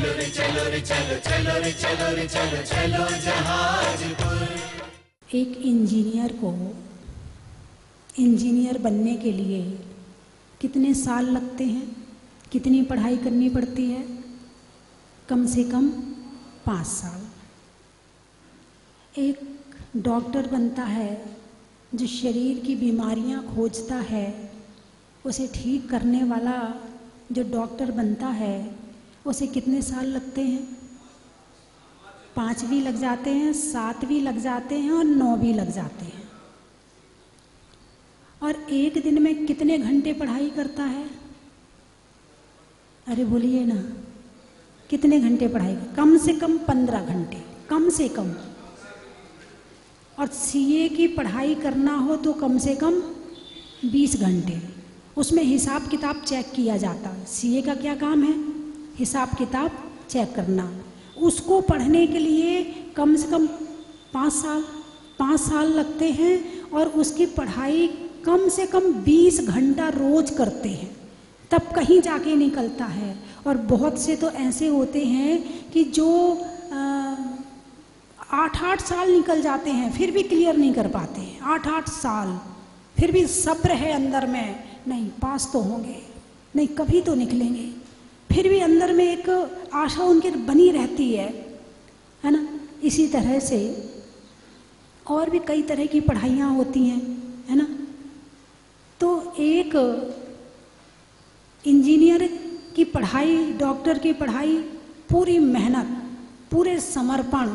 चलो रे चलो रे चलो, चलो रे चलो रे चलो, चलो जहाजपुर। एक इंजीनियर को इंजीनियर बनने के लिए कितने साल लगते हैं, कितनी पढ़ाई करनी पड़ती है? कम से कम 5 साल। एक डॉक्टर बनता है जो शरीर की बीमारियां खोजता है, उसे ठीक करने वाला जो डॉक्टर बनता है उसे कितने साल लगते हैं? 5 भी लग जाते हैं, 7 भी लग जाते हैं और 9 भी लग जाते हैं। और एक दिन में कितने घंटे पढ़ाई करता है? अरे बोलिए ना, कितने घंटे पढ़ाई? कम से कम 15 घंटे, कम से कम। और सीए की पढ़ाई करना हो तो कम से कम 20 घंटे। उसमें हिसाब किताब चेक किया जाता है। सीए का क्या काम है? हिसाब किताब चेक करना। उसको पढ़ने के लिए कम से कम 5 साल लगते हैं और उसकी पढ़ाई कम से कम 20 घंटा रोज करते हैं, तब कहीं जाके निकलता है। और बहुत से तो ऐसे होते हैं कि जो 8-8 साल निकल जाते हैं फिर भी क्लियर नहीं कर पाते हैं। 8-8 साल फिर भी सब्र है अंदर में, नहीं पास तो होंगे, नहीं कभी तो निकलेंगे। फिर भी अंदर में एक आशा उनके बनी रहती है ना। इसी तरह से और भी कई तरह की पढ़ाइयाँ होती हैं, है ना। तो एक इंजीनियर की पढ़ाई, डॉक्टर की पढ़ाई पूरी मेहनत, पूरे समर्पण,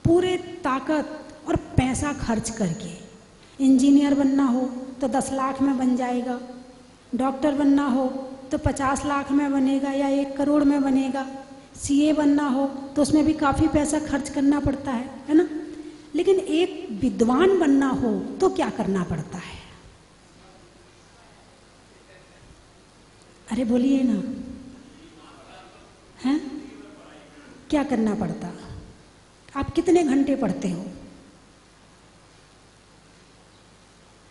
पूरे ताकत और पैसा खर्च करके। इंजीनियर बनना हो तो 10 लाख में बन जाएगा, डॉक्टर बनना हो तो 50 लाख में बनेगा या 1 करोड़ में बनेगा। सीए बनना हो तो उसमें भी काफ़ी पैसा खर्च करना पड़ता है ना। लेकिन एक विद्वान बनना हो तो क्या करना पड़ता है? अरे बोलिए ना, हैं? क्या करना पड़ता? आप कितने घंटे पढ़ते हो?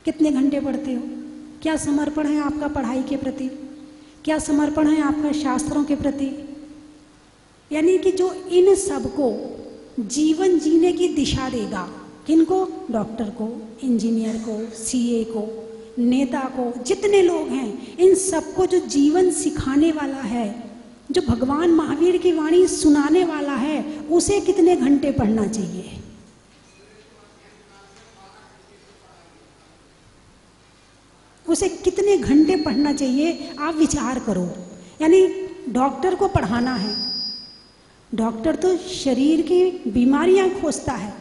कितने घंटे पढ़ते हो? क्या समर्पण है आपका पढ़ाई के प्रति? क्या समर्पण है आपका शास्त्रों के प्रति? यानी कि जो इन सबको जीवन जीने की दिशा देगा, किनको? डॉक्टर को, इंजीनियर को, सीए को, नेता को, जितने लोग हैं इन सबको जो जीवन सिखाने वाला है, जो भगवान महावीर की वाणी सुनाने वाला है, उसे कितने घंटे पढ़ना चाहिए? उसे कितने घंटे पढ़ना चाहिए? आप विचार करो। यानी डॉक्टर को पढ़ाना है, डॉक्टर तो शरीर की बीमारियां खोजता है,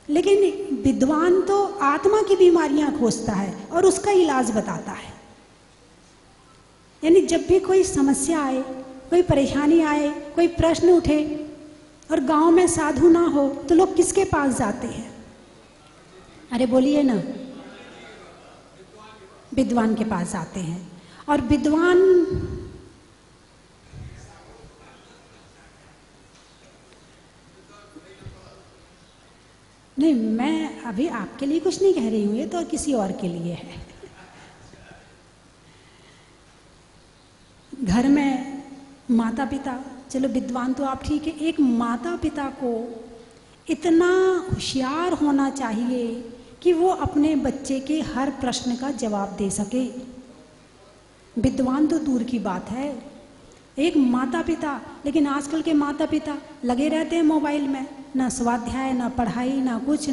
लेकिन विद्वान तो आत्मा की बीमारियां खोजता है और उसका इलाज बताता है। यानी जब भी कोई समस्या आए, कोई परेशानी आए, कोई प्रश्न उठे और गांव में साधु ना हो तो लोग किसके पास जाते हैं? अरे बोलिए ना, विद्वान के पास जाते हैं। और विद्वान नहीं, मैं अभी आपके लिए कुछ नहीं कह रही हूँ, ये तो किसी और के लिए है। घर में माता पिता, चलो विद्वान तो आप ठीक है, एक माता पिता को इतना होशियार होना चाहिए कि वो अपने बच्चे के हर प्रश्न का जवाब दे सके। विद्वान तो दूर की बात है, एक माता पिता। लेकिन आजकल के माता पिता लगे रहते हैं मोबाइल में, ना स्वाध्याय, ना पढ़ाई, ना कुछ।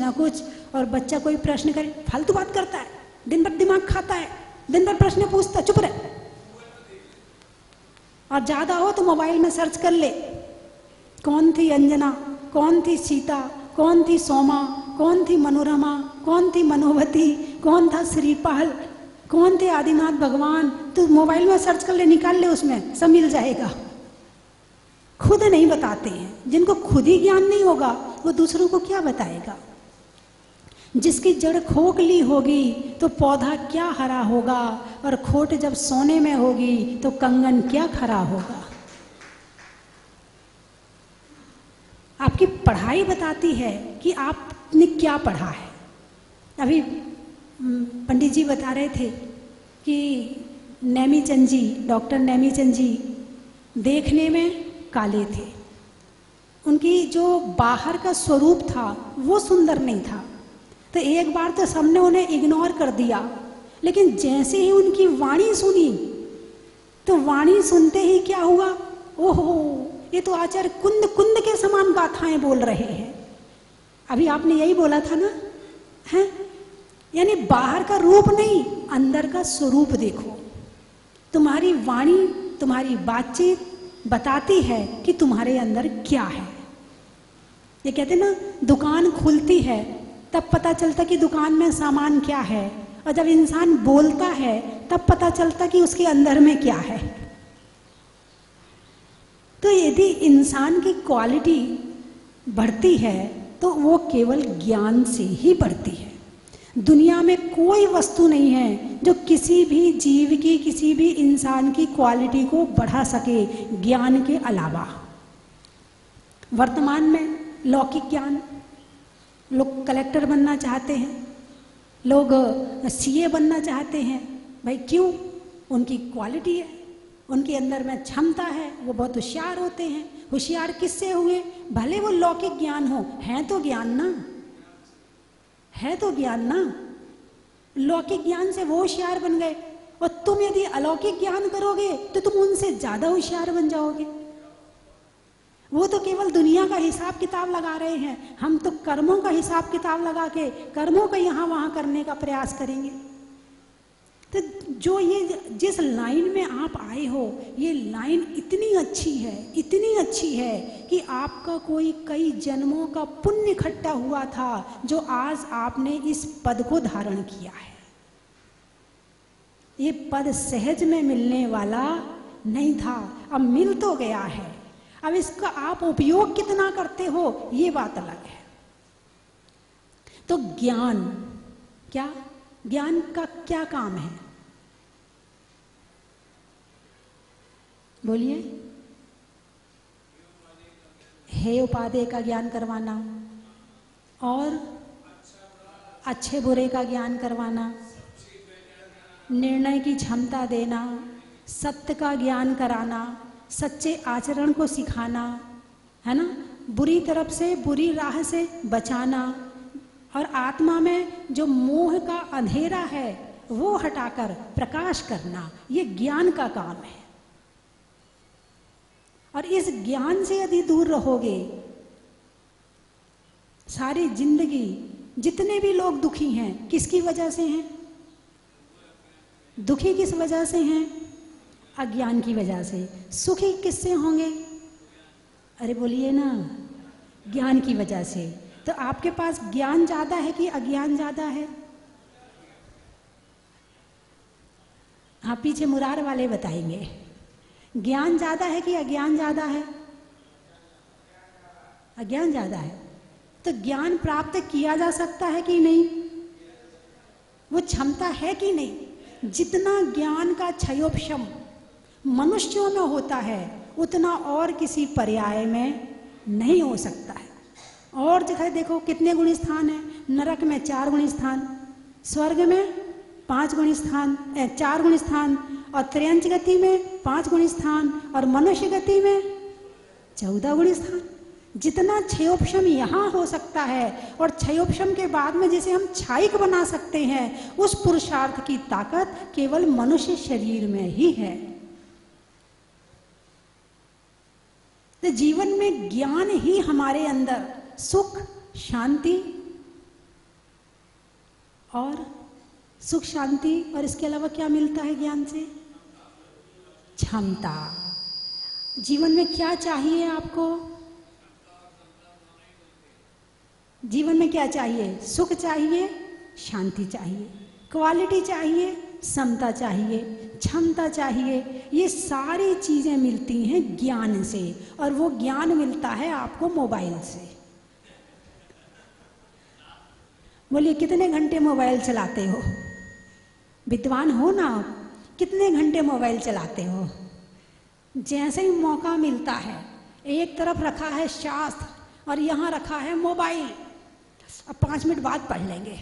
और बच्चा कोई प्रश्न करे, फालतू बात करता है, दिन भर दिमाग खाता है, दिन भर प्रश्न पूछता, चुप रहे। और ज़्यादा हो तो मोबाइल में सर्च कर ले, कौन थी अंजना, कौन थी सीता, कौन थी सोमा, कौन थी मनोरमा, कौन थी मनोवती, कौन था श्रीपाल, कौन थे आदिनाथ भगवान। तो मोबाइल में सर्च कर ले, निकाल ले, उसमें सब मिल जाएगा। खुद नहीं बताते हैं। जिनको खुद ही ज्ञान नहीं होगा वो दूसरों को क्या बताएगा? जिसकी जड़ खोखली होगी तो पौधा क्या हरा होगा, और खोट जब सोने में होगी तो कंगन क्या खरा होगा। आपकी पढ़ाई बताती है कि आपने क्या पढ़ा है। अभी पंडित जी बता रहे थे कि नेमीचंद जी, डॉक्टर नेमीचंद जी देखने में काले थे उनकी जो बाहर का स्वरूप था वो सुंदर नहीं था। तो एक बार तो सबने उन्हें इग्नोर कर दिया, लेकिन जैसे ही उनकी वाणी सुनी तो वाणी सुनते ही क्या हुआ, ओहो ये तो आचार्य कुंद कुंद के समान गाथाएं बोल रहे हैं। अभी आपने यही बोला था ना, है? यानी बाहर का रूप नहीं, अंदर का स्वरूप देखो। तुम्हारी वाणी, तुम्हारी बातचीत बताती है कि तुम्हारे अंदर क्या है। ये कहते ना, दुकान खुलती है तब पता चलता कि दुकान में सामान क्या है, और जब इंसान बोलता है तब पता चलता कि उसके अंदर में क्या है। तो यदि इंसान की क्वालिटी बढ़ती है तो वो केवल ज्ञान से ही बढ़ती है। दुनिया में कोई वस्तु नहीं है जो किसी भी जीव की, किसी भी इंसान की क्वालिटी को बढ़ा सके ज्ञान के अलावा। वर्तमान में लौकिक ज्ञान, लोग कलेक्टर बनना चाहते हैं, लोग सीए बनना चाहते हैं। भाई क्यों? उनकी क्वालिटी है, उनके अंदर में क्षमता है, वो बहुत होशियार होते हैं। होशियार किससे हुए? भले वो लौकिक ज्ञान हो, है तो ज्ञान ना, है तो ज्ञान ना। लौकिक ज्ञान से वो होशियार बन गए, और तुम यदि अलौकिक ज्ञान करोगे तो तुम उनसे ज्यादा होशियार बन जाओगे। वो तो केवल दुनिया का हिसाब किताब लगा रहे हैं, हम तो कर्मों का हिसाब किताब लगा के कर्मों का यहाँ वहाँ करने का प्रयास करेंगे। तो जो ये जिस लाइन में आप आए हो, ये लाइन इतनी अच्छी है, इतनी अच्छी है कि आपका कोई कई जन्मों का पुण्य इकट्ठा हुआ था जो आज आपने इस पद को धारण किया है। ये पद सहज में मिलने वाला नहीं था, अब मिल तो गया है। अब इसका आप उपयोग कितना करते हो ये बात अलग है। तो ज्ञान क्या, ज्ञान का क्या काम है? बोलिए। हे उपादेय का ज्ञान करवाना, और अच्छे बुरे का ज्ञान करवाना, निर्णय की क्षमता देना, सत्य का ज्ञान कराना, सच्चे आचरण को सिखाना, है ना, बुरी तरफ से, बुरी राह से बचाना, और आत्मा में जो मोह का अंधेरा है वो हटाकर प्रकाश करना, ये ज्ञान का काम है। और इस ज्ञान से यदि दूर रहोगे, सारी जिंदगी जितने भी लोग दुखी हैं किसकी वजह से हैं? दुखी किस वजह से हैं? अज्ञान की वजह से। सुखी किससे होंगे? अरे बोलिए ना, ज्ञान की वजह से। तो आपके पास ज्ञान ज्यादा है कि अज्ञान ज्यादा है? हाँ, पीछे मुरार वाले बताएंगे, ज्ञान ज्यादा है कि अज्ञान ज्यादा है? अज्ञान ज्यादा है। तो ज्ञान प्राप्त किया जा सकता है कि नहीं? वो क्षमता है कि नहीं? जितना ज्ञान का क्षयोपशम मनुष्यों में होता है उतना और किसी पर्याय में नहीं हो सकता है। और जगह देखो कितने गुण स्थान है, नरक में 4 गुण स्थान, स्वर्ग में 5 गुण स्थान, 4 गुण स्थान, और त्र्यंच गति में 5 गुण स्थान, और मनुष्य गति में 14 गुण स्थान। जितना क्षयोपशम यहाँ हो सकता है, और क्षयोपशम के बाद में जिसे हम क्षायिक बना सकते हैं, उस पुरुषार्थ की ताकत केवल मनुष्य शरीर में ही है। तो जीवन में ज्ञान ही हमारे अंदर सुख, शांति और सुख, शांति, और इसके अलावा क्या मिलता है ज्ञान से? क्षमता। जीवन में क्या चाहिए आपको? जीवन में क्या चाहिए? सुख चाहिए, शांति चाहिए, क्वालिटी चाहिए, समता चाहिए, क्षमता चाहिए। ये सारी चीजें मिलती हैं ज्ञान से, और वो ज्ञान मिलता है आपको मोबाइल से। बोलिए कितने घंटे मोबाइल चलाते हो? विद्वान हो ना, कितने घंटे मोबाइल चलाते हो? जैसे ही मौका मिलता है, एक तरफ रखा है शास्त्र और यहाँ रखा है मोबाइल, अब 5 मिनट बाद पढ़ लेंगे,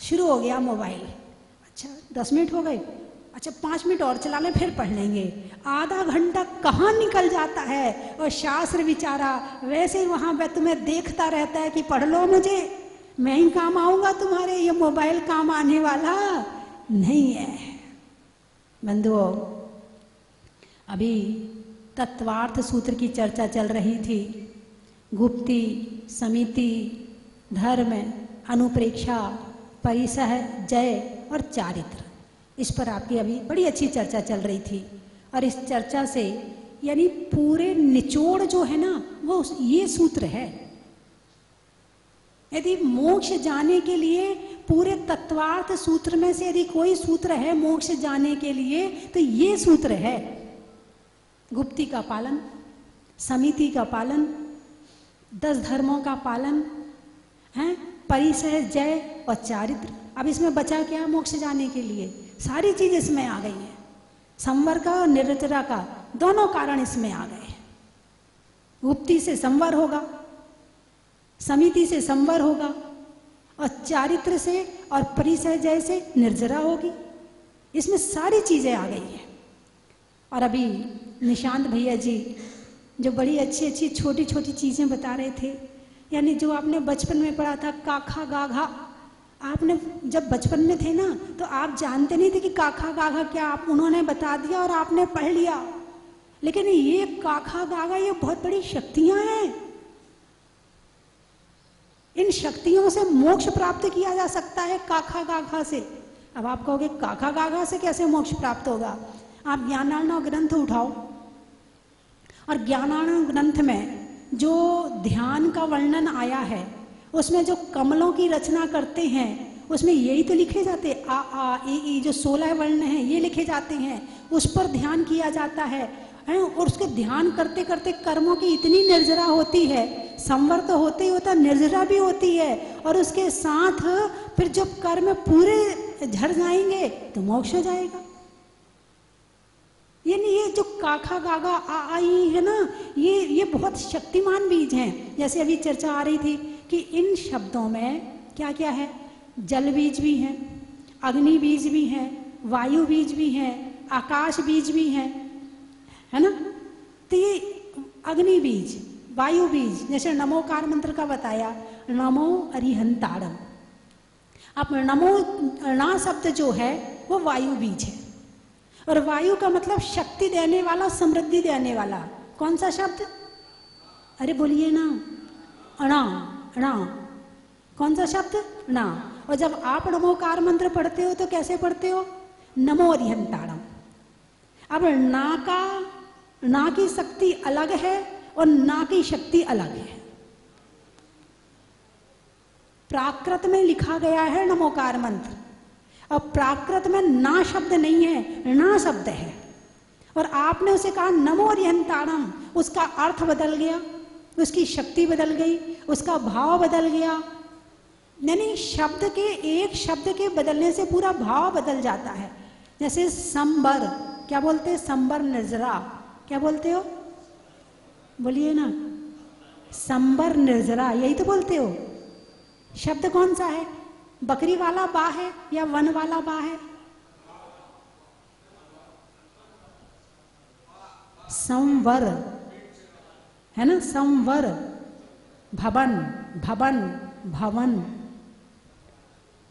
शुरू हो गया मोबाइल। अच्छा 10 मिनट हो गए, अच्छा 5 मिनट और चला लें फिर पढ़ लेंगे। आधा घंटा कहाँ निकल जाता है। और शास्त्र बेचारा वैसे ही वहाँ पे तुम्हें देखता रहता है कि पढ़ लो, मुझे मैं ही काम आऊँगा तुम्हारे, ये मोबाइल काम आने वाला नहीं है। बंधुओं, अभी तत्वार्थ सूत्र की चर्चा चल रही थी। गुप्ती, समिति, धर्म, अनुप्रेक्षा, परिसह, जय और चारित्र, इस पर आपकी अभी बड़ी अच्छी चर्चा चल रही थी। और इस चर्चा से यानी पूरे निचोड़ जो है ना वो ये सूत्र है। यदि मोक्ष जाने के लिए पूरे तत्वार्थ सूत्र में से यदि कोई सूत्र है मोक्ष जाने के लिए तो ये सूत्र है। गुप्ती का पालन, समिति का पालन, 10 धर्मों का पालन है, परिसह, जय और चारित्र। अब इसमें बचा क्या मोक्ष जाने के लिए? सारी चीज इसमें आ गई है। संवर का और निर्जरा का दोनों कारण इसमें आ गए। गुप्ती से संवर होगा, समिति से संवर होगा और चारित्र से और परिसह जय से निर्जरा होगी। इसमें सारी चीजें आ गई हैं। और अभी निशांत भैया जी जो बड़ी अच्छी अच्छी छोटी छोटी चीजें बता रहे थे, यानी जो आपने बचपन में पढ़ा था काखा गाघा, आपने जब बचपन में थे ना तो आप जानते नहीं थे कि काखा गाघा क्या, आप उन्होंने बता दिया और आपने पढ़ लिया। लेकिन ये काखा गाघा ये बहुत बड़ी शक्तियां हैं। इन शक्तियों से मोक्ष प्राप्त किया जा सकता है काखा गाघा से। अब आप कहोगे काखा गाघा से कैसे मोक्ष प्राप्त होगा? आप ज्ञानार्णव ग्रंथ उठाओ और ज्ञानार्णव ग्रंथ में जो ध्यान का वर्णन आया है उसमें जो कमलों की रचना करते हैं उसमें यही तो लिखे जाते, आ आ ई जो 16 वर्ण हैं ये लिखे जाते हैं, उस पर ध्यान किया जाता है और उसके ध्यान करते करते कर्मों की इतनी निर्जरा होती है, संवर तो होते ही होता, निर्जरा भी होती है। और उसके साथ फिर जब कर्म पूरे झड़ जाएंगे तो मोक्ष हो जाएगा। यानी ये जो काखा गागा आ आई है ना, ये बहुत शक्तिमान बीज हैं। जैसे अभी चर्चा आ रही थी कि इन शब्दों में क्या क्या है, जल बीज भी हैं, अग्नि बीज भी हैं, वायु बीज भी हैं, आकाश बीज भी हैं, है ना। तो ये अग्नि बीज, वायु बीज, जैसे नमोकार मंत्र का बताया, नमो अरिहंताड़म। अब नमो णा शब्द जो है वो वायु बीज है और वायु का मतलब शक्ति देने वाला, समृद्धि देने वाला। कौन सा शब्द? अरे बोलिए ना, अणा, अणा। कौन सा शब्द? ना। और जब आप नमोकार मंत्र पढ़ते हो तो कैसे पढ़ते हो? नमो अरिहंताड़म। अब ना की शक्ति अलग है और ना की शक्ति अलग है। प्राकृत में लिखा गया है नमोकार मंत्र और प्राकृत में ना शब्द नहीं है, ना शब्द है। और आपने उसे कहा नमो अरिहंताड़म, उसका अर्थ बदल गया, उसकी शक्ति बदल गई, उसका भाव बदल गया। यानी शब्द के, एक शब्द के बदलने से पूरा भाव बदल जाता है। जैसे संबर, क्या बोलते हैं? संबर निर्जरा, क्या बोलते हो? बोलिए ना, संबर निर्जरा, यही तो बोलते हो। शब्द कौन सा है? बकरी वाला बा है या वन वाला बा है? संवर है ना, संवर। भवन, भवन, भवन,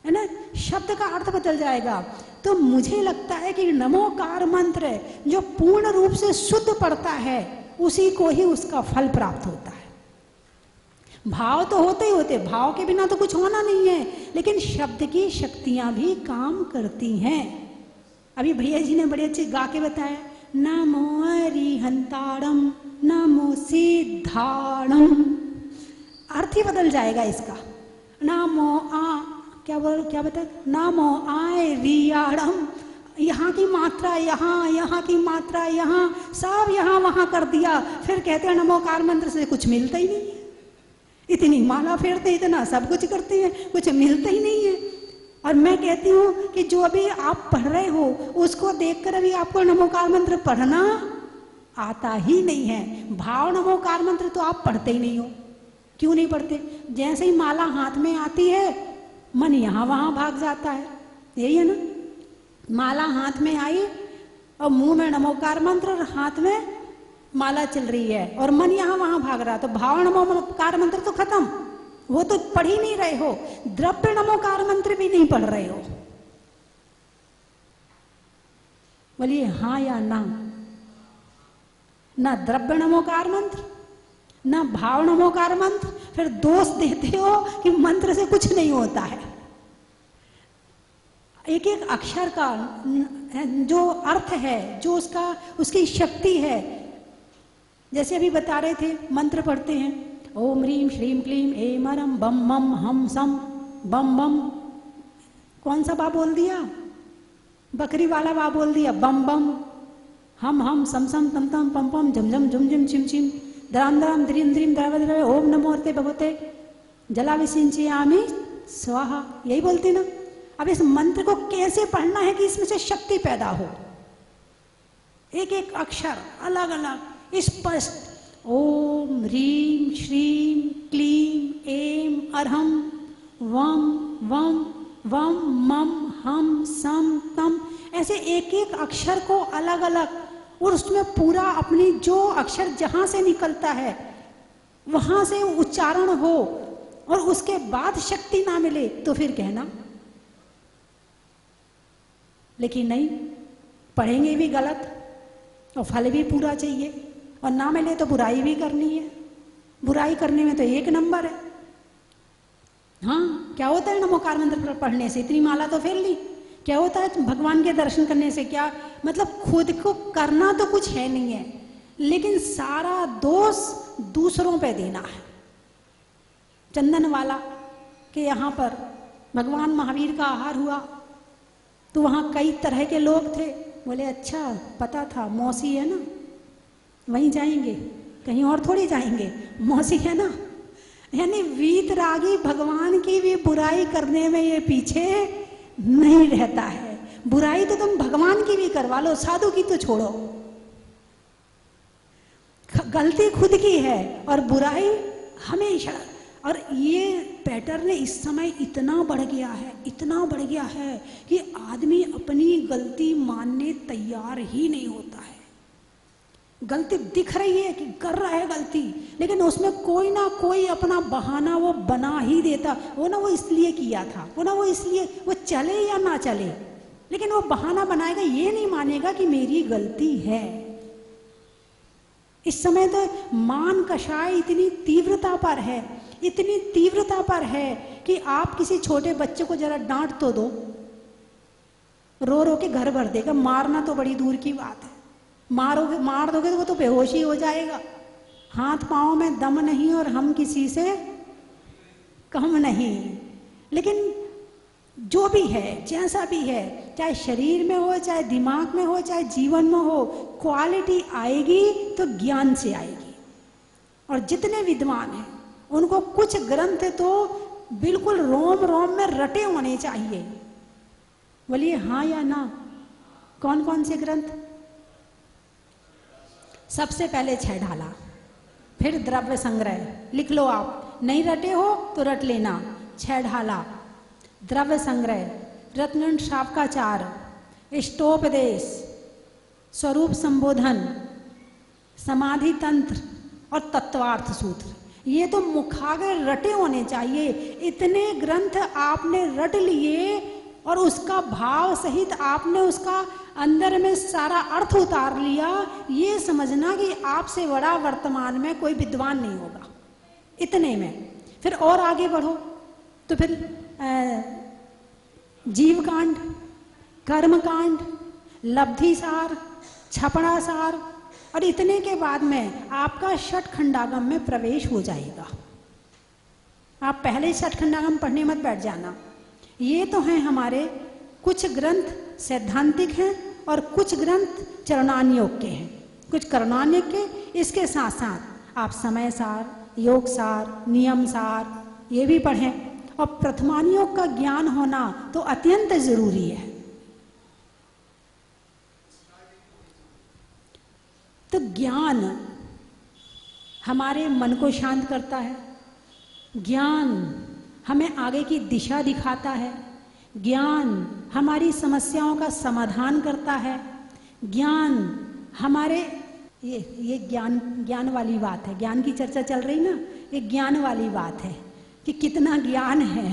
है ना। शब्द का अर्थ बदल जाएगा। तो मुझे लगता है कि नमोकार मंत्र जो पूर्ण रूप से शुद्ध पड़ता है उसी को ही उसका फल प्राप्त होता है। भाव तो होते ही होते, भाव के बिना तो कुछ होना नहीं है, लेकिन शब्द की शक्तियां भी काम करती हैं। अभी भैया जी ने बड़े अच्छे गा के बताया, नमो अरिहंताड़म, नमो सिद्धाड़म। अर्थ ही बदल जाएगा इसका। नमो क्या बता, नमो आय रियाड़म। यहाँ की मात्रा यहाँ, यहाँ की मात्रा यहाँ, सब यहाँ वहाँ कर दिया। फिर कहते हैं नमोकार मंत्र से कुछ मिलता ही नहीं है। इतनी माला फेरते, इतना सब कुछ करते हैं, कुछ मिलता ही नहीं है। और मैं कहती हूँ कि जो अभी आप पढ़ रहे हो उसको देखकर अभी आपको नमोकार मंत्र पढ़ना आता ही नहीं है। भाव नमोकार मंत्र तो आप पढ़ते ही नहीं हो। क्यों नहीं पढ़ते? जैसे ही माला हाथ में आती है मन यहाँ वहाँ भाग जाता है, यही है ना। माला हाथ में आई और मुंह में नमोकार मंत्र और हाथ में माला चल रही है और मन यहाँ वहां भाग रहा, तो भाव नमोकार मंत्र तो खत्म, वो तो पढ़ ही नहीं रहे हो। द्रव्य नमोकार मंत्र भी नहीं पढ़ रहे हो। बोलिए हाँ या ना? ना द्रव्य नमोकार मंत्र, ना भाव नमोकार मंत्र, फिर दोष देते हो कि मंत्र से कुछ नहीं होता है। एक एक अक्षर का जो अर्थ है, जो उसकी शक्ति है, जैसे अभी बता रहे थे, मंत्र पढ़ते हैं ओम ह्रीम श्रीम क्लीम एम अरम बम मम हम सम बम बम, कौन सा बा बोल दिया? बकरी वाला बा बोल दिया, बम बम हम सम सम तम तम पम पम झम झम झुम झुम चिम चिम द्राम द्राम द्रीम द्रीम द्रव द्रव ओम नमो अर्ते भगवते जलाविसिंचयामि स्वाहा, यही बोलते ना। अब इस मंत्र को कैसे पढ़ना है कि इसमें से शक्ति पैदा हो? एक एक अक्षर अलग अलग स्पष्ट, ओम ह्रीम श्रीम क्लीम एम अरहम वम वम वम मम हम सम तम, ऐसे एक एक अक्षर को अलग अलग, और उसमें पूरा अपनी जो अक्षर जहां से निकलता है वहां से उच्चारण हो, और उसके बाद शक्ति ना मिले तो फिर कहना। लेकिन नहीं, पढ़ेंगे भी गलत और फल भी पूरा चाहिए, और ना मिले तो बुराई भी करनी है। बुराई करने में तो एक नंबर है। हाँ, क्या होता है नमोकार मंत्र पढ़ने से? इतनी माला तो फेर ली, क्या होता है भगवान के दर्शन करने से? क्या मतलब, खुद को करना तो कुछ है नहीं है, लेकिन सारा दोष दूसरों पे देना है। चंदन वाला के यहाँ पर भगवान महावीर का आहार हुआ, तो वहाँ कई तरह के लोग थे। बोले अच्छा, पता था, मौसी है ना, वहीं जाएंगे, कहीं और थोड़ी जाएंगे, मौसी है ना। यानी वीतरागी भगवान की भी बुराई करने में ये पीछे नहीं रहता है। बुराई तो तुम भगवान की भी करवा लो, साधु की तो छोड़ो। गलती खुद की है और बुराई हमेशा। और ये पैटर्न इस समय इतना बढ़ गया है, इतना बढ़ गया है कि आदमी अपनी गलती मानने तैयार ही नहीं होता है। गलती दिख रही है कि कर रहा है गलती, लेकिन उसमें कोई ना कोई अपना बहाना वो बना ही देता। वो ना वो इसलिए किया था, वो ना वो इसलिए, वो चले या ना चले, लेकिन वो बहाना बनाएगा, ये नहीं मानेगा कि मेरी गलती है। इस समय तो मान कषाय इतनी तीव्रता पर है, इतनी तीव्रता पर है कि आप किसी छोटे बच्चे को जरा डांट तो दो, रो रो के घर भर देगा। मारना तो बड़ी दूर की बात है, मार दोगे तो वो तो बेहोशी हो जाएगा। हाथ पांव में दम नहीं और हम किसी से कम नहीं। लेकिन जो भी है, जैसा भी है, चाहे शरीर में हो, चाहे दिमाग में हो, चाहे जीवन में हो, क्वालिटी आएगी तो ज्ञान से आएगी। और जितने विद्वान हैं उनको कुछ ग्रंथ तो बिल्कुल रोम रोम में रटे होने चाहिए। बोलिए हाँ या ना? कौन कौन से ग्रंथ? सबसे पहले छह ढाला, फिर द्रव्य संग्रह, लिख लो आप, नहीं रटे हो तो रट लेना। छह ढाला, द्रव्य संग्रह, रत्न शावकाचार, इष्टोपदेश, स्वरूप संबोधन, समाधि तंत्र और तत्वार्थ सूत्र। ये तो मुखाग्र रटे होने चाहिए। इतने ग्रंथ आपने रट लिए और उसका भाव सहित आपने उसका अंदर में सारा अर्थ उतार लिया। ये समझना कि आपसे बड़ा वर्तमान में कोई विद्वान नहीं होगा इतने में। फिर और आगे बढ़ो तो फिर जीव कांड, कर्म कांड, लब्धि सार, छपड़ा सार, और इतने के बाद में आपका षटखंडागम में प्रवेश हो जाएगा। आप पहले षटखंडागम पढ़ने मत बैठ जाना। ये तो हैं हमारे कुछ ग्रंथ सैद्धांतिक हैं और कुछ ग्रंथ चरणान्योग के हैं, कुछ कर्णान्योग के। इसके साथ साथ आप समय सार, योग सार, नियम सार ये भी पढ़ें। और प्रथमान्योग का ज्ञान होना तो अत्यंत जरूरी है। तो ज्ञान हमारे मन को शांत करता है, ज्ञान हमें आगे की दिशा दिखाता है, ज्ञान हमारी समस्याओं का समाधान करता है। ज्ञान हमारे ये ज्ञान वाली बात है, ज्ञान की चर्चा चल रही ना, ये ज्ञान वाली बात है कि कितना ज्ञान है।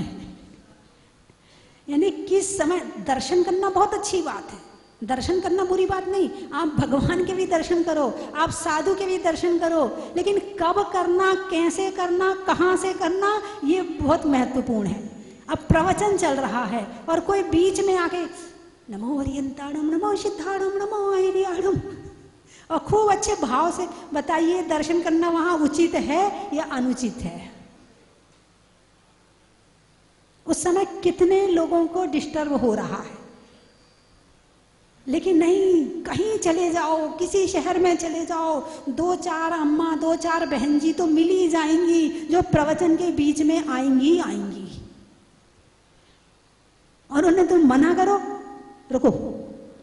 यानी किस समय दर्शन करना बहुत अच्छी बात है, दर्शन करना बुरी बात नहीं। आप भगवान के भी दर्शन करो, आप साधु के भी दर्शन करो, लेकिन कब करना, कैसे करना, कहाँ से करना, ये बहुत महत्वपूर्ण है। अब प्रवचन चल रहा है और कोई बीच में आके नमो हरियंताणम, नमो सिद्धाणम, नमो आयरियाणम, और खूब अच्छे भाव से बताइए दर्शन करना वहां उचित है या अनुचित है। उस समय कितने लोगों को डिस्टर्ब हो रहा है। लेकिन नहीं, कहीं चले जाओ, किसी शहर में चले जाओ, 2-4 अम्मा, 2-4 बहन जी तो मिल ही जाएंगी जो प्रवचन के बीच में आएंगी आएंगी। और उन्हें तुम मना करो, रुको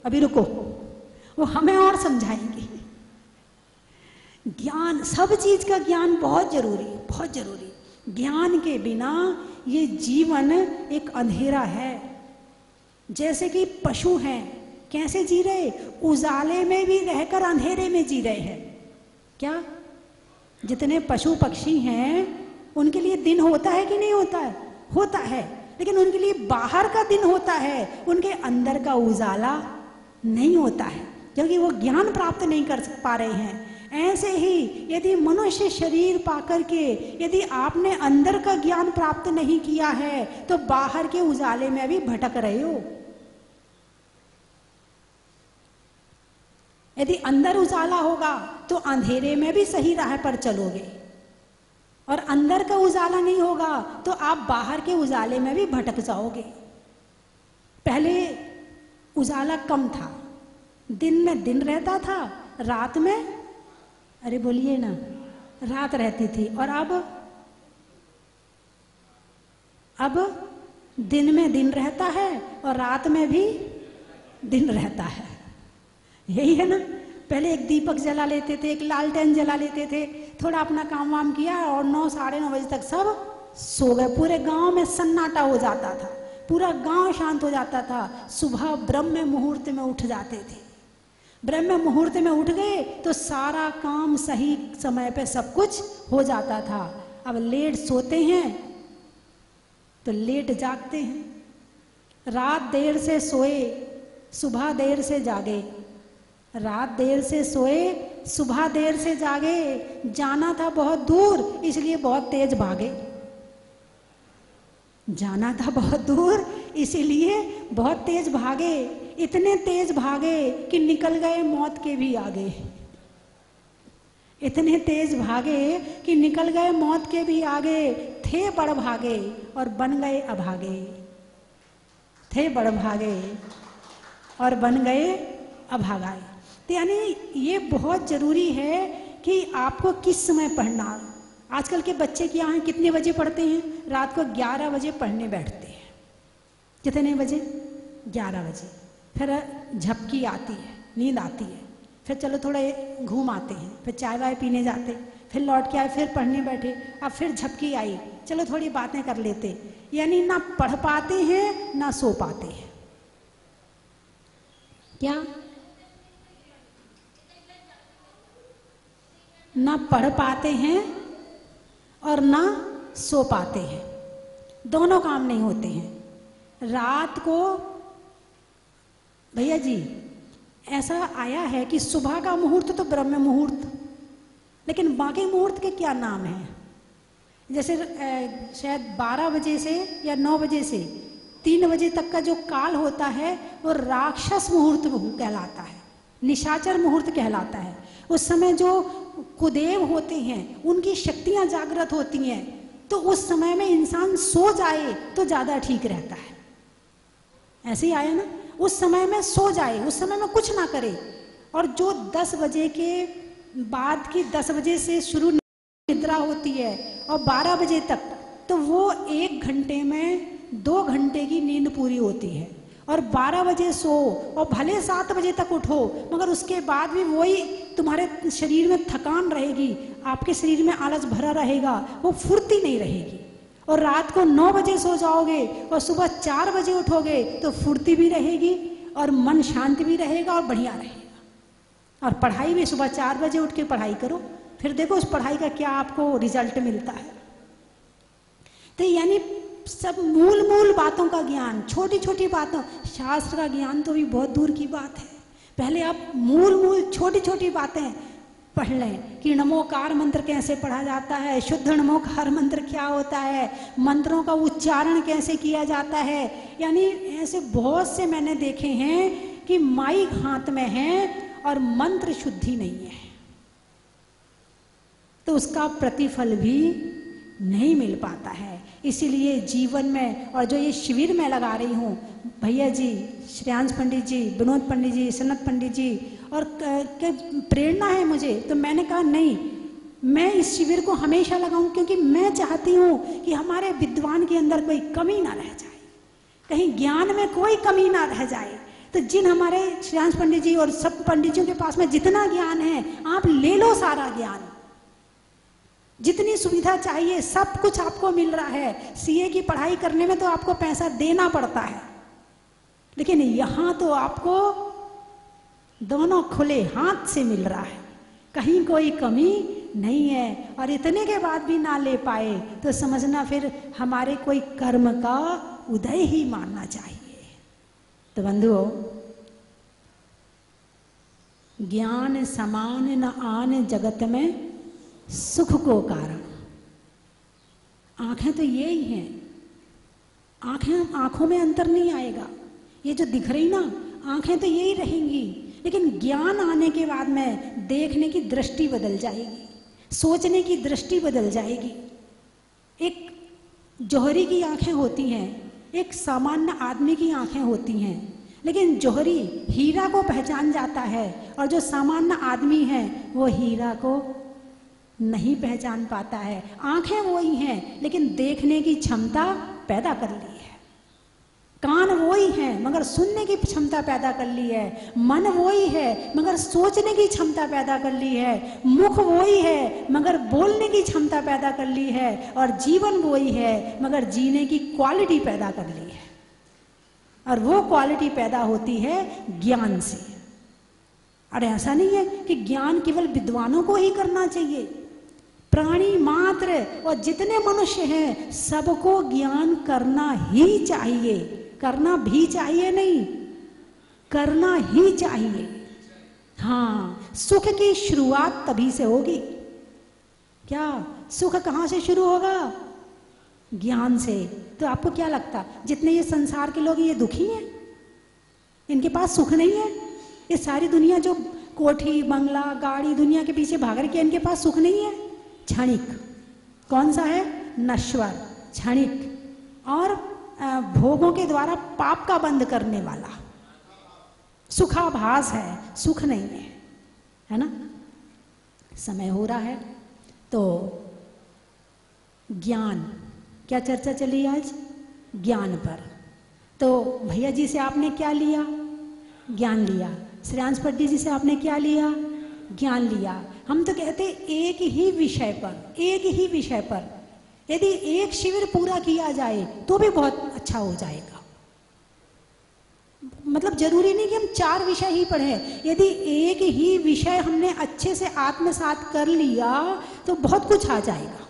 अभी रुको, वो हमें और समझाएंगे। ज्ञान, सब चीज का ज्ञान बहुत जरूरी, बहुत जरूरी। ज्ञान के बिना ये जीवन एक अंधेरा है। जैसे कि पशु हैं, कैसे जी रहे, उजाले में भी रहकर अंधेरे में जी रहे हैं। क्या जितने पशु पक्षी हैं उनके लिए दिन होता है कि नहीं होता है? होता है, लेकिन उनके लिए बाहर का दिन होता है, उनके अंदर का उजाला नहीं होता है, क्योंकि वो ज्ञान प्राप्त नहीं कर पा रहे हैं। ऐसे ही यदि मनुष्य शरीर पाकर के यदि आपने अंदर का ज्ञान प्राप्त नहीं किया है तो बाहर के उजाले में भी भटक रहे हो। यदि अंदर उजाला होगा तो अंधेरे में भी सही राह पर चलोगे, और अंदर का उजाला नहीं होगा तो आप बाहर के उजाले में भी भटक जाओगे। पहले उजाला कम था, दिन में दिन रहता था, रात में, अरे बोलिए ना, रात रहती थी। और अब दिन में दिन रहता है और रात में भी दिन रहता है। यही है ना। पहले एक दीपक जला लेते थे, एक लालटेन जला लेते थे, थोड़ा अपना काम वाम किया और 9 साढ़े 9 बजे तक सब सो गए। पूरे गांव में सन्नाटा हो जाता था, पूरा गांव शांत हो जाता था। सुबह ब्रह्म मुहूर्त में उठ जाते थे। ब्रह्म मुहूर्त में उठ गए तो सारा काम सही समय पे सब कुछ हो जाता था। अब लेट सोते हैं तो लेट जागते हैं। रात देर से सोए, सुबह देर से जागे, रात देर से सोए, सुबह देर से जागे। जाना था बहुत दूर इसलिए बहुत तेज भागे, जाना था बहुत दूर इसीलिए बहुत तेज भागे। इतने तेज भागे कि निकल गए मौत के भी आगे। इतने तेज भागे कि निकल गए मौत के भी आगे। थे बड़ भागे और बन गए अभागे, थे बड़ भागे और बन गए अभागाए। तो यानी ये बहुत जरूरी है कि आपको किस समय पढ़ना। आजकल के बच्चे क्या हैं, कितने बजे पढ़ते हैं? रात को 11 बजे पढ़ने बैठते हैं। कितने बजे? 11 बजे। फिर झपकी आती है, नींद आती है, फिर चलो थोड़ा घूम आते हैं, फिर चाय वाय पीने जाते, फिर लौट के आए, फिर पढ़ने बैठे, अब फिर झपकी आई, चलो थोड़ी बातें कर लेते। यानी ना पढ़ पाते हैं ना सो पाते हैं। क्या? ना पढ़ पाते हैं और ना सो पाते हैं, दोनों काम नहीं होते हैं। रात को भैया जी ऐसा आया है कि सुबह का मुहूर्त तो ब्रह्म मुहूर्त, लेकिन बाकी मुहूर्त के क्या नाम हैं? जैसे शायद 12 बजे से या 9 बजे से 3 बजे तक का जो काल होता है वो राक्षस मुहूर्त कहलाता है, निशाचर मुहूर्त कहलाता है। उस समय जो कुदेव होते हैं उनकी शक्तियां जागृत होती हैं, तो उस समय में इंसान सो जाए तो ज़्यादा ठीक रहता है। ऐसे ही आया ना, उस समय में सो जाए, उस समय में कुछ ना करे। और जो 10 बजे के बाद की 10 बजे से शुरू निद्रा होती है और 12 बजे तक, तो वो 1 घंटे में 2 घंटे की नींद पूरी होती है। और 12 बजे सो और भले 7 बजे तक उठो, मगर उसके बाद भी वही तुम्हारे शरीर में थकान रहेगी, आपके शरीर में आलस भरा रहेगा, वो फुर्ती नहीं रहेगी। और रात को 9 बजे सो जाओगे और सुबह 4 बजे उठोगे तो फुर्ती भी रहेगी और मन शांत भी रहेगा और बढ़िया रहेगा। और पढ़ाई भी सुबह 4 बजे उठ के पढ़ाई करो, फिर देखो उस पढ़ाई का क्या आपको रिजल्ट मिलता है। तो यानी सब मूल मूल बातों का ज्ञान, छोटी छोटी बातों, शास्त्र का ज्ञान तो भी बहुत दूर की बात है। पहले आप मूल मूल छोटी छोटी बातें पढ़ लें कि नमोकार मंत्र कैसे पढ़ा जाता है, शुद्ध नमोकार मंत्र क्या होता है, मंत्रों का उच्चारण कैसे किया जाता है। यानी ऐसे बहुत से मैंने देखे हैं कि माइक हाथ में है और मंत्र शुद्धि नहीं है, तो उसका प्रतिफल भी नहीं मिल पाता है। इसीलिए जीवन में, और जो ये शिविर मैं लगा रही हूँ, भैया जी, श्रेयांश पंडित जी, विनोद पंडित जी, सनत पंडित जी, और प्रेरणा है मुझे, तो मैंने कहा नहीं, मैं इस शिविर को हमेशा लगाऊं, क्योंकि मैं चाहती हूँ कि हमारे विद्वान के अंदर कोई कमी ना रह जाए, कहीं ज्ञान में कोई कमी ना रह जाए। तो जिन हमारे श्रेयांश पंडित जी और सब पंडितों के पास में जितना ज्ञान है, आप ले लो सारा ज्ञान, जितनी सुविधा चाहिए सब कुछ आपको मिल रहा है। सीए की पढ़ाई करने में तो आपको पैसा देना पड़ता है, लेकिन यहाँ तो आपको दोनों खुले हाथ से मिल रहा है, कहीं कोई कमी नहीं है। और इतने के बाद भी ना ले पाए तो समझना फिर हमारे कोई कर्म का उदय ही मानना चाहिए। तो बंधुओं, ज्ञान समान न आन जगत में सुख को कारण। आंखें तो यही हैं, आंखों में अंतर नहीं आएगा, ये जो दिख रही ना आंखें तो यही रहेंगी, लेकिन ज्ञान आने के बाद में देखने की दृष्टि बदल जाएगी, सोचने की दृष्टि बदल जाएगी। एक जौहरी की आंखें होती हैं, एक सामान्य आदमी की आंखें होती हैं, लेकिन जौहरी हीरा को पहचान जाता है और जो सामान्य आदमी है वो हीरा को नहीं पहचान पाता है। आंखें वही हैं लेकिन देखने की क्षमता पैदा कर ली है, कान वही है मगर सुनने की क्षमता पैदा कर ली है, मन वही है मगर सोचने की क्षमता पैदा कर ली है, मुख वही है मगर बोलने की क्षमता पैदा कर ली है, और जीवन वही है मगर जीने की क्वालिटी पैदा कर ली है। और वो क्वालिटी पैदा होती है ज्ञान से। और ऐसा नहीं है कि ज्ञान केवल विद्वानों को ही करना चाहिए, प्राणी मात्र और जितने मनुष्य हैं सबको ज्ञान करना ही चाहिए, करना भी चाहिए नहीं, करना ही चाहिए। हाँ, सुख की शुरुआत तभी से होगी। क्या सुख कहाँ से शुरू होगा? ज्ञान से। तो आपको क्या लगता, जितने ये संसार के लोग ये दुखी हैं, इनके पास सुख नहीं है? ये सारी दुनिया जो कोठी बंगला गाड़ी दुनिया के पीछे भाग रही है, इनके पास सुख नहीं है? क्षणिक। कौन सा है? नश्वर, क्षणिक, और भोगों के द्वारा पाप का बंध करने वाला सुखाभास है, सुख नहीं है ना। समय हो रहा है तो ज्ञान, क्या चर्चा चली आज? ज्ञान पर। तो भैया जी से आपने क्या लिया? ज्ञान लिया। श्रेयांश पंडित जी से आपने क्या लिया? ज्ञान लिया। हम तो कहते एक ही विषय पर, एक ही विषय पर यदि एक शिविर पूरा किया जाए तो भी बहुत अच्छा हो जाएगा। मतलब जरूरी नहीं कि हम 4 विषय ही पढ़ें, यदि एक ही विषय हमने अच्छे से आत्मसात कर लिया तो बहुत कुछ आ जाएगा।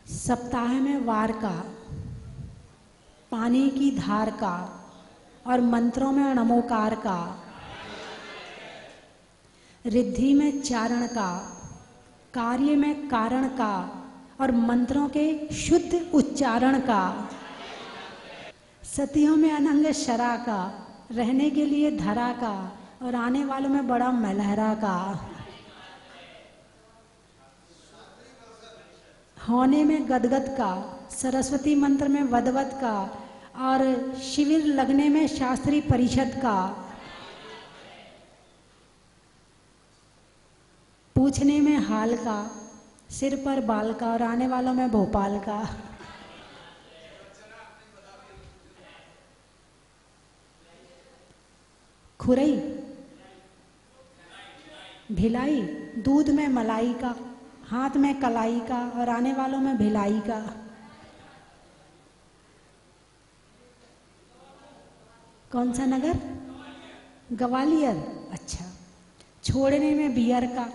सप्ताह में वार का, पानी की धार का, और मंत्रों में नमोकार का, रिद्धि में चारण का, कार्य में कारण का, और मंत्रों के शुद्ध उच्चारण का, सतियों में अनंग शरा का, रहने के लिए धरा का, और आने वालों में बड़ा मलहरा का, होने में गदगद का, सरस्वती मंत्र में वदवत का, और शिविर लगने में शास्त्री परिषद का, पूछने में हाल का, सिर पर बाल का, और आने वालों में भोपाल का। खुरई, भिलाई, दूध में मलाई का, हाथ में कलाई का, और आने वालों में भिलाई का। कौन सा नगर? ग्वालियर। अच्छा। छोड़ने में बियर का,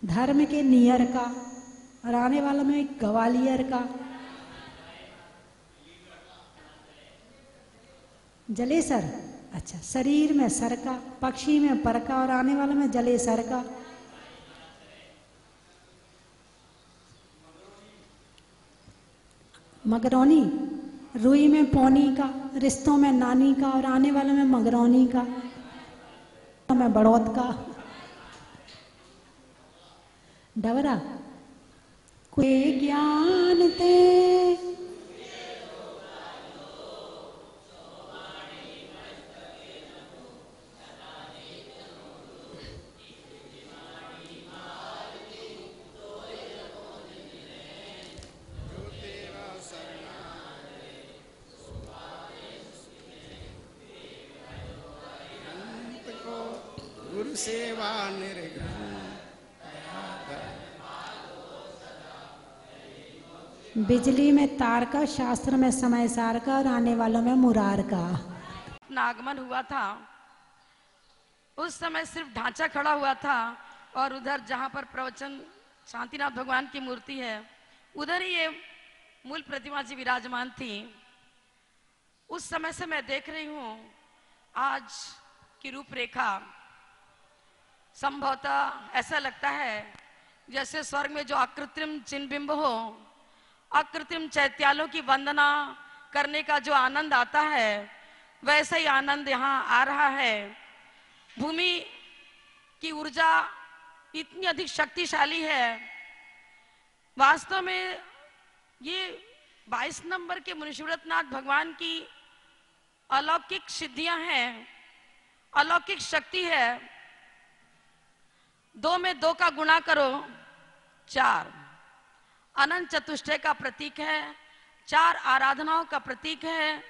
धर्म के नियर का, और आने वालों में ग्वालियर का। जलेसर। अच्छा। शरीर में सर का, पक्षी में पर का, और आने वालों में जलेसर का। मगरौनी। रुई में पौनी का, रिश्तों में नानी का, और आने वालों में मगरौनी का, में बड़ौत का। डवरा। कोई ज्ञान ते गुरु सेवा निर्घ्न। बिजली में तार का, शास्त्र में समय सार का, और आने वालों में मुरार का। आगमन हुआ था उस समय सिर्फ ढांचा खड़ा हुआ था, और उधर जहां पर प्रवचन शांतिनाथ भगवान की मूर्ति है उधर ही ये मूल प्रतिमा जी विराजमान थी। उस समय से मैं देख रही हूं आज की रूपरेखा। संभवतः ऐसा लगता है जैसे स्वर्ग में जो अकृत्रिम चिन्ह बिंब हो, अकृत्रिम चैत्यालों की वंदना करने का जो आनंद आता है, वैसा ही आनंद यहाँ आ रहा है। भूमि की ऊर्जा इतनी अधिक शक्तिशाली है। वास्तव में ये 22 नंबर के मुनिशिवरतनाथ भगवान की अलौकिक सिद्धियां हैं, अलौकिक शक्ति है। 2 में 2 का गुणा करो 4, अनंत चतुष्टय का प्रतीक है, 4 आराधनाओं का प्रतीक है,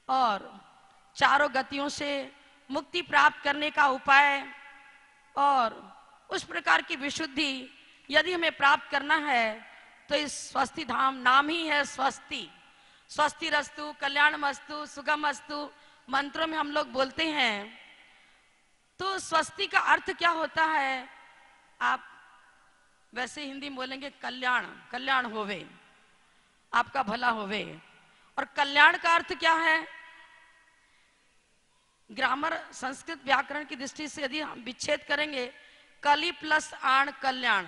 और चारों गतियों से मुक्ति प्राप्त करने का उपाय, और उस प्रकार की विशुद्धि यदि हमें प्राप्त करना है तो इस स्वस्ति धाम, नाम ही है स्वस्ति। स्वस्ति रस्तु, कल्याणमस्तु, सुगमस्तु मंत्रों में हम लोग बोलते हैं। तो स्वस्ति का अर्थ क्या होता है? आप वैसे हिंदी में बोलेंगे कल्याण, कल्याण होवे, आपका भला होवे। और कल्याण का अर्थ क्या है? ग्रामर, संस्कृत व्याकरण की दृष्टि से यदि हम विच्छेद करेंगे, कली प्लस आण कल्याण।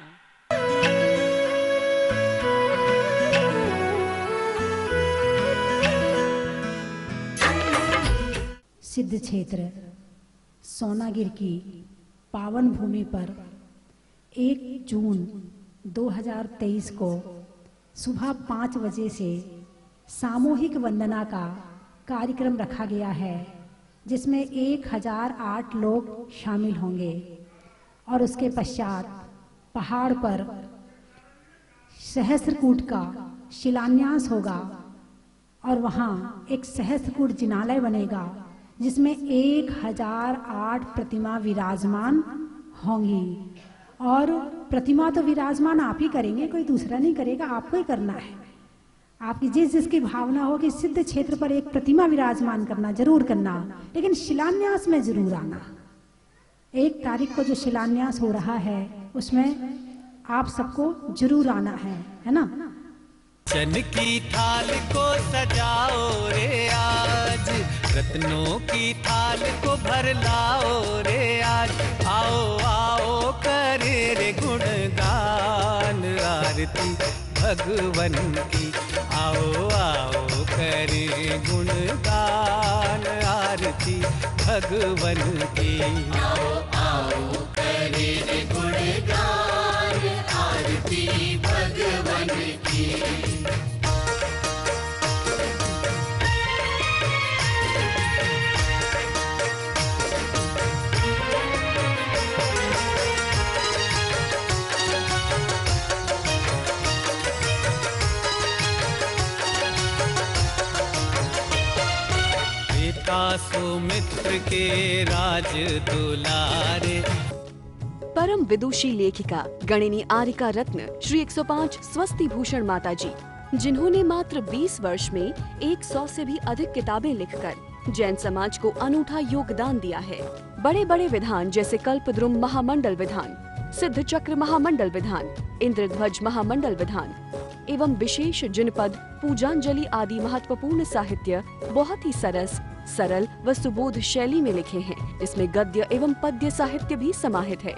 सिद्ध क्षेत्र सोनागिर की पावन भूमि पर 1 जून 2023 को सुबह 5 बजे से सामूहिक वंदना का कार्यक्रम रखा गया है, जिसमें 1008 लोग शामिल होंगे। और उसके पश्चात पहाड़ पर सहस्त्रकूट का शिलान्यास होगा, और वहाँ एक सहस्त्रकूट जिनालय बनेगा, जिसमें 1008 प्रतिमा विराजमान होंगी। और प्रतिमा तो विराजमान आप ही करेंगे, कोई दूसरा नहीं करेगा, आपको ही करना है। आपकी जिसकी भावना हो कि सिद्ध क्षेत्र पर एक प्रतिमा विराजमान करना, जरूर करना, लेकिन शिलान्यास में जरूर आना। 1 तारीख को जो शिलान्यास हो रहा है उसमें आप सबको जरूर आना है ना। चन की थाल को सजाओ रे आज, रत्नों की थाल को भर लाओ रे आज। आओ आओ करे रे गुणगान आरती भगवन की। आओ आओ करे गुणगान आरती भगवन की। आओ आओ करे रे गुणगान आरती भगवन की। सुमित्र के राज दुलारे। परम विदुषी लेखिका गणिनी आरिका रत्न श्री 105 स्वस्ति भूषण माता जी जिन्होंने मात्र 20 वर्ष में 100 से भी अधिक किताबें लिखकर जैन समाज को अनूठा योगदान दिया है। बड़े बड़े विधान जैसे कल्पद्रुम महामंडल विधान, सिद्ध चक्र महामंडल विधान, इंद्रध्वज महामंडल विधान एवं विशेष जिनपद, पूजांजलि आदि महत्वपूर्ण साहित्य बहुत ही सरस, सरल व सुबोध शैली में लिखे हैं, जिसमें गद्य एवं पद्य साहित्य भी समाहित है।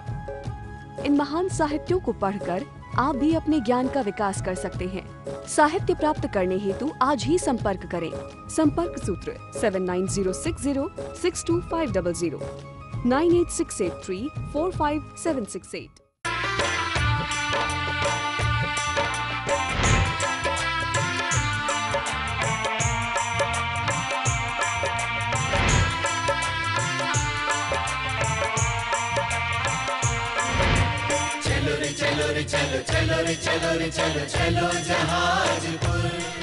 इन महान साहित्यों को पढ़कर आप भी अपने ज्ञान का विकास कर सकते हैं। साहित्य प्राप्त करने हेतु आज ही संपर्क करें। संपर्क सूत्र 7906062500 9868345768। चलो रे चलो रे चलो चलो रे चलो रे चलो चलो जहाजपुर।